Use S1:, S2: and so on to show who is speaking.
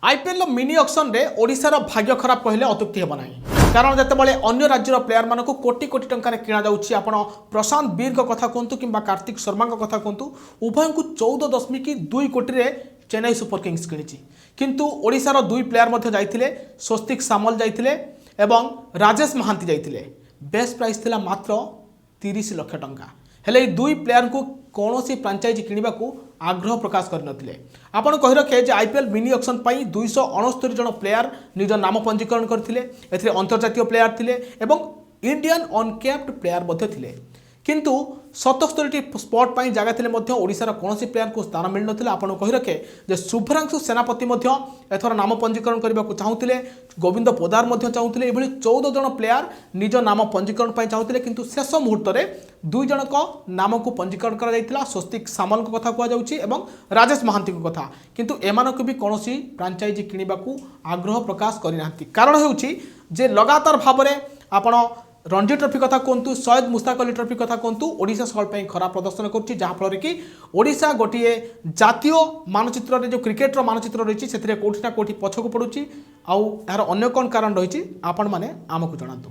S1: IPL mini auction रे ओडिशार भाग्य खराब कहले अत्युक्ति हेब नाही कारण जितेबाला अन्य राज्यर प्लेयर मानक कोटी कोटी टंकार किणा जाउछि आपण प्रशांत बीर को कथा कहतु किंबा कार्तिक शर्मा को कथा कहतु उभय को 14.2 कोटी रे चेन्नई सुपर किंग्स किनिछि किंतु ओडिशार दुई प्लेयर मध्ये जाइथिले स्वस्तिक सामल जाइथिले एवं राजेश महांती जाइथिले बेस्ट प्राइस थिला मात्र 30 लाख टंका हेले दुई प्लेयर को कौन सी फ्रांचाइज किणवा को आग्रह प्रकाश करनथिले आपण कहि रखे जे आईपीएल मिनी ऑक्शन पाई 269 जन प्लेयर निज नाम पंजीकरण करथिले एथिरे अंतर्जातीय प्लेयर थिले एवं इंडियन अनकैप्ड प्लेयर मध्ये थिले किंतु 77 स्पॉट पाई जगह थिले मध्ये ओडिशार कोनोसी प्लेयर को स्थान मिल नथिला आपण कहि रखे जे शुभ्रांशु सेनापति मध्ये एथर नाम पंजीकरण करबा को चाहुथिले गोविंद पोदार मध्ये चाहुथिले एभली 14 जन प्लेयर निज नाम पंजीकरण पाई चाहुथिले किंतु शेष मुहूर्त रे दुई जनक नाम को पंजीकरण करा जायतिला स्वस्तिक सामल को कथा कुआ जाउछि एवं राजेश महांती को कथा किंतु एमानक भी कोनोसी फ्रांचाइजी किनिबा को आग्रह प्रकाश करि नांती कारण हेउछि जे लगातार भाबरे आपण रणजी ट्रॉफी कथा कहतु सैयद मुश्ताक अली ट्रॉफी कथा कहतु ओडिशा सकल खराब प्रदर्शन करुच्ची जहाँफल कि ओडिशा गोटे जातीय मानचित्र जो क्रिकेटर मानचित्र रही है कौटिना कौटि पछक पड़ुची आउ यार अन्य कौन कारण रही आपण मैंने आमको जनातु।